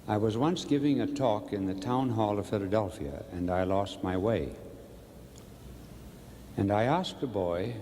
I was once giving a talk in the town hall of Philadelphia, and I lost my way. And I asked a boy,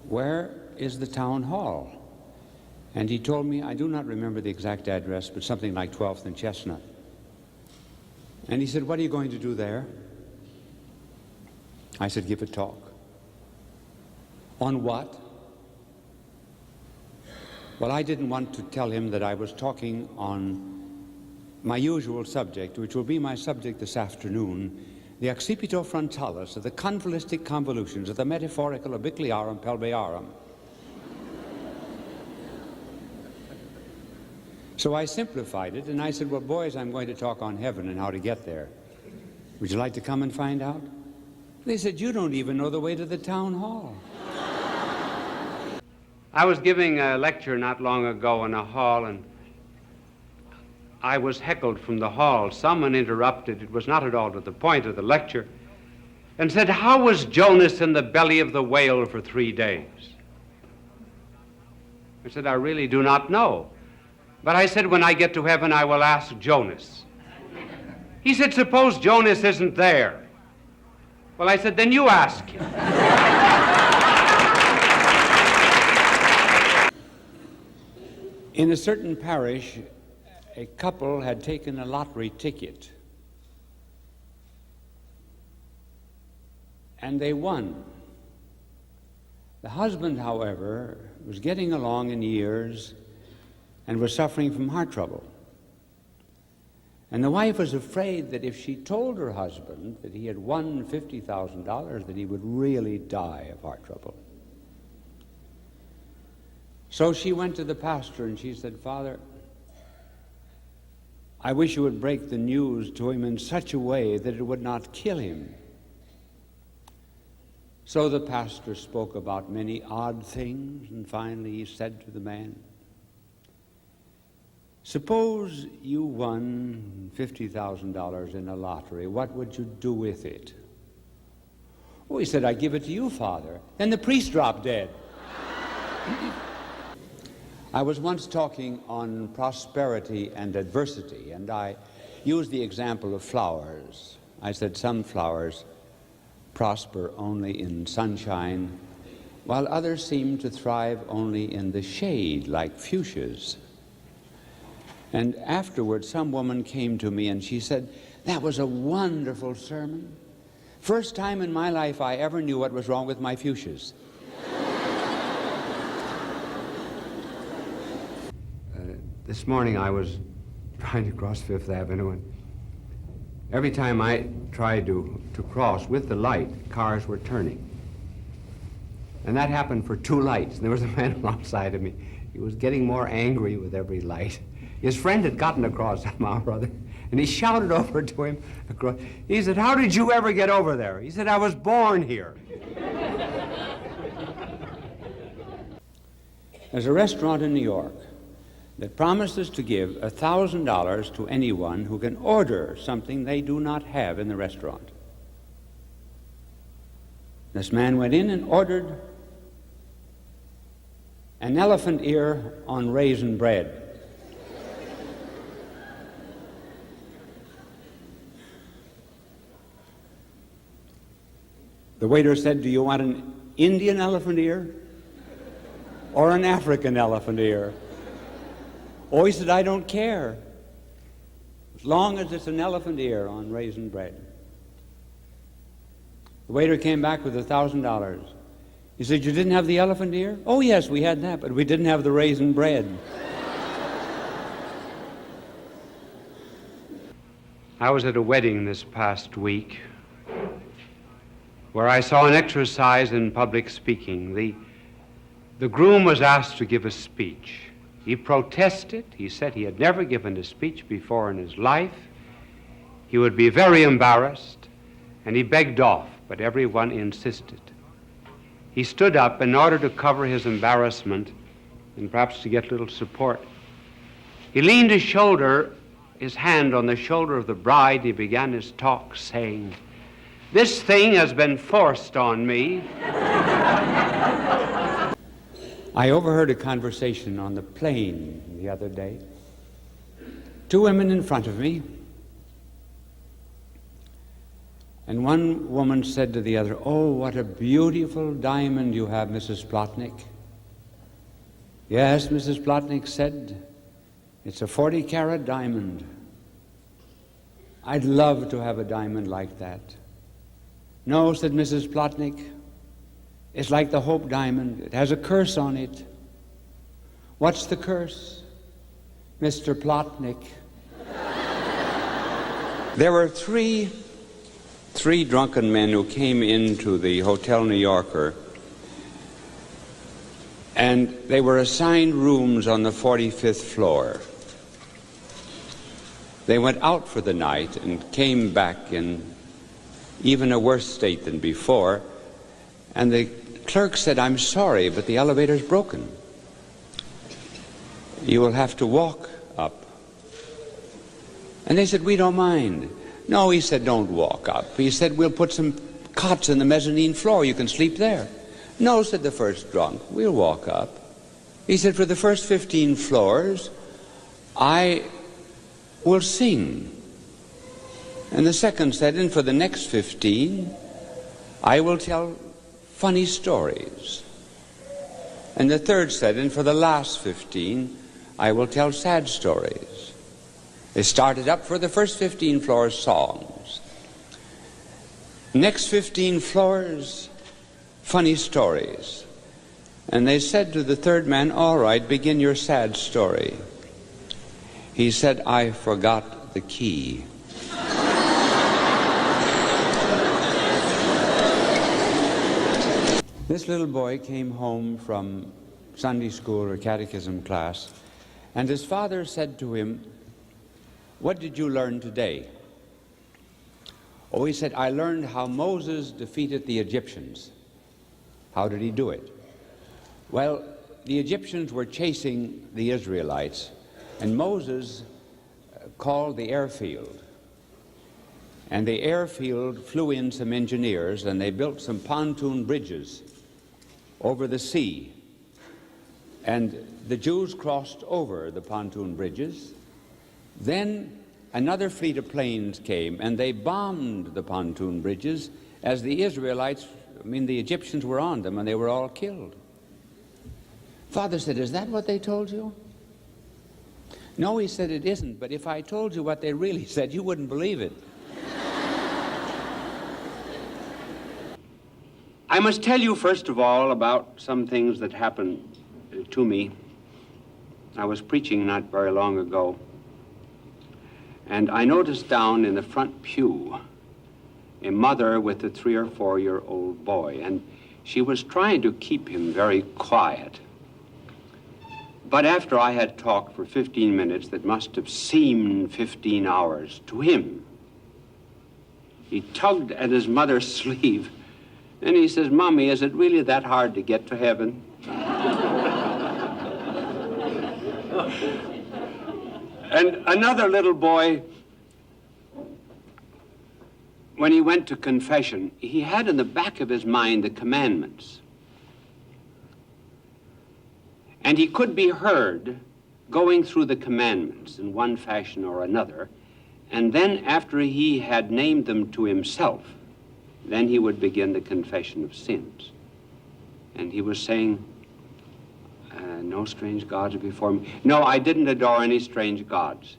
"Where is the town hall?" And he told me, I do not remember the exact address, but something like 12th and Chestnut. And he said, "What are you going to do there?" I said, "Give a talk." "On what?" Well, I didn't want to tell him that I was talking on my usual subject, which will be my subject this afternoon, the accipito frontalis of the convolistic convolutions of the metaphorical obliquarum pelviarum. So I simplified it, and I said, "Well, boys, I'm going to talk on heaven and how to get there. Would you like to come and find out?" They said, "You don't even know the way to the town hall." I was giving a lecture not long ago in a hall, and I was heckled from the hall. Someone interrupted, it was not at all to the point of the lecture, and said, "How was Jonas in the belly of the whale for 3 days?" I said, "I really do not know. But I said, when I get to heaven, I will ask Jonas." He said, "Suppose Jonas isn't there." Well, I said, "Then you ask him." In a certain parish, a couple had taken a lottery ticket, and they won. The husband, however, was getting along in years and was suffering from heart trouble. And the wife was afraid that if she told her husband that he had won $50,000, that he would really die of heart trouble. So she went to the pastor and she said, "Father, I wish you would break the news to him in such a way that it would not kill him." So the pastor spoke about many odd things, and finally he said to the man, "Suppose you won $50,000 in a lottery, what would you do with it?" "Oh," he said, "I give it to you, Father." Then the priest dropped dead. I was once talking on prosperity and adversity, and I used the example of flowers. I said some flowers prosper only in sunshine, while others seem to thrive only in the shade, like fuchsias. And afterward, some woman came to me and she said, "That was a wonderful sermon. First time in my life I ever knew what was wrong with my fuchsias." This morning I was trying to cross Fifth Avenue, and every time I tried to cross with the light, cars were turning. And that happened for 2 lights, and there was a man alongside of me. He was getting more angry with every light. His friend had gotten across somehow or other, and he shouted over to him across. He said, "How did you ever get over there?" He said, "I was born here." There's a restaurant in New York that promises to give $1,000 to anyone who can order something they do not have in the restaurant. This man went in and ordered an elephant ear on raisin bread. The waiter said, "Do you want an Indian elephant ear or an African elephant ear?" Oh, he said, "I don't care, as long as it's an elephant ear on raisin bread." The waiter came back with $1,000. He said, "You didn't have the elephant ear?" "Oh, yes, we had that, but we didn't have the raisin bread." I was at a wedding this past week where I saw an exercise in public speaking. The groom was asked to give a speech. He protested. He said he had never given a speech before in his life. He would be very embarrassed, and he begged off, but everyone insisted. He stood up in order to cover his embarrassment and perhaps to get a little support. He leaned his hand on the shoulder of the bride. He began his talk saying, "This thing has been forced on me." I overheard a conversation on the plane the other day. two women in front of me, and one woman said to the other, "Oh, what a beautiful diamond you have, Mrs. Plotnick." "Yes," Mrs. Plotnick said, "it's a 40-carat diamond. I'd love to have a diamond like that." "No," said Mrs. Plotnick, "it's like the Hope diamond. It has a curse on it." "What's the curse?" "Mr. Plotnick." There were three drunken men who came into the Hotel New Yorker, and they were assigned rooms on the 45th floor. They went out for the night and came back in even a worse state than before, and the clerk said, "I'm sorry, but the elevator's broken. You will have to walk up." And they said, "We don't mind." "No," he said, "don't walk up." He said, "We'll put some cots in the mezzanine floor. You can sleep there." "No," said the first drunk, "we'll walk up." He said, "For the first 15 floors, I will sing." And the second said, "And for the next 15, I will tell funny stories." And the third said, "And for the last 15, I will tell sad stories." They started up for the first 15 floors songs. Next 15 floors, funny stories. And they said to the third man, "All right, begin your sad story." He said, "I forgot the key." This little boy came home from Sunday school or catechism class, and his father said to him, "What did you learn today?" "Oh," he said, "I learned how Moses defeated the Egyptians." "How did he do it?" "Well, the Egyptians were chasing the Israelites, and Moses called the airfield. And the airfield flew in some engineers, and they built some pontoon bridges over the sea. And the Jews crossed over the pontoon bridges. Then another fleet of planes came, and they bombed the pontoon bridges as the the Egyptians were on them, and they were all killed." Father said, "Is that what they told you?" "No," he said, "it isn't, but if I told you what they really said, you wouldn't believe it." I must tell you, first of all, about some things that happened to me. I was preaching not very long ago, and I noticed down in the front pew a mother with a 3 or 4-year-old boy, and she was trying to keep him very quiet. But after I had talked for 15 minutes that must have seemed 15 hours to him, he tugged at his mother's sleeve, and he says, "Mommy, is it really that hard to get to heaven?" And another little boy, when he went to confession, he had in the back of his mind the commandments. And he could be heard going through the commandments in one fashion or another, and then after he had named them to himself, then he would begin the confession of sins. And he was saying, "No strange gods before me." "No, I didn't adore any strange gods."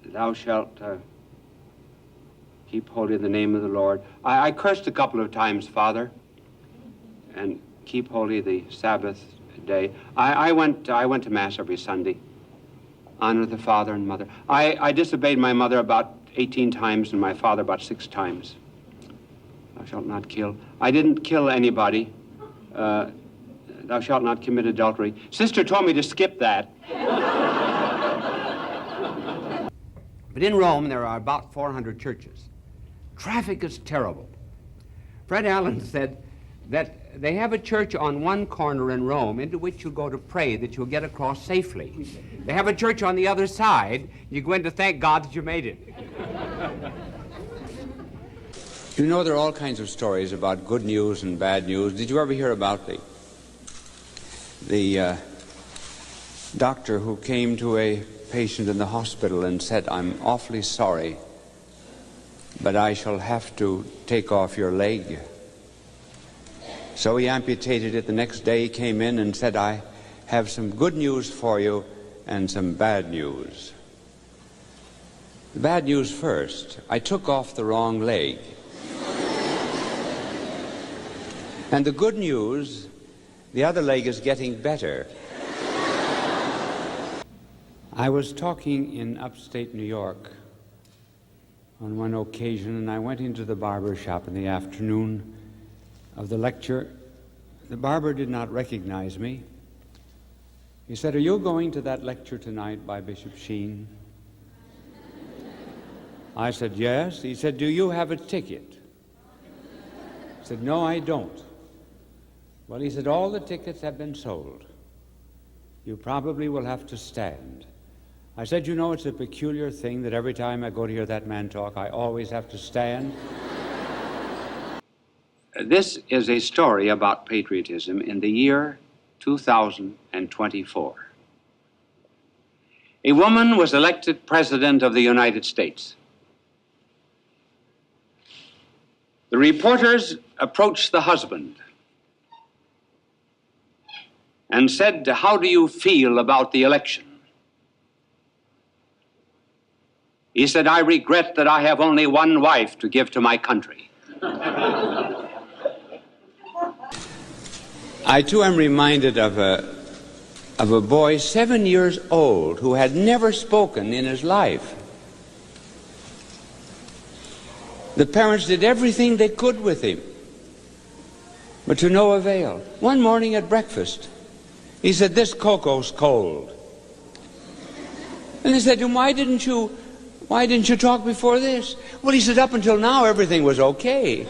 "Thou shalt keep holy the name of the Lord." I cursed a couple of times, Father. "And keep holy the Sabbath day." I went to Mass every Sunday. Honor the father and mother. I disobeyed my mother about 18 times and my father about 6 times. Thou shalt not kill. I didn't kill anybody. Thou shalt not commit adultery. Sister told me to skip that. But in Rome, there are about 400 churches. Traffic is terrible. Fred Allen said that they have a church on one corner in Rome into which you go to pray that you'll get across safely. They have a church on the other side. You go in to thank God that you made it. You know, there are all kinds of stories about good news and bad news. Did you ever hear about the doctor who came to a patient in the hospital and said, "I'm awfully sorry, but I shall have to take off your leg." So he amputated it. The next day he came in and said, "I have some good news for you and some bad news." The bad news first. I took off the wrong leg. And the good news, the other leg is getting better. I was talking in upstate New York on one occasion, and I went into the barber shop in the afternoon of the lecture. The barber did not recognize me. He said, "Are you going to that lecture tonight by Bishop Sheen?" I said, "Yes." He said, "Do you have a ticket?" I said, "No, I don't." Well, he said, "All the tickets have been sold. You probably will have to stand." I said, "You know, it's a peculiar thing that every time I go to hear that man talk, I always have to stand." This is a story about patriotism in the year 2024. A woman was elected President of the United States. The reporters approached the husband and said, "How do you feel about the election?" He said, "I regret that I have only one wife to give to my country." I too am reminded of a boy 7 years old who had never spoken in his life. The parents did everything they could with him, but to no avail. One morning at breakfast, he said, "This cocoa's cold." And they said to him, Why didn't you talk before this?" "Well," he said, "up until now everything was okay."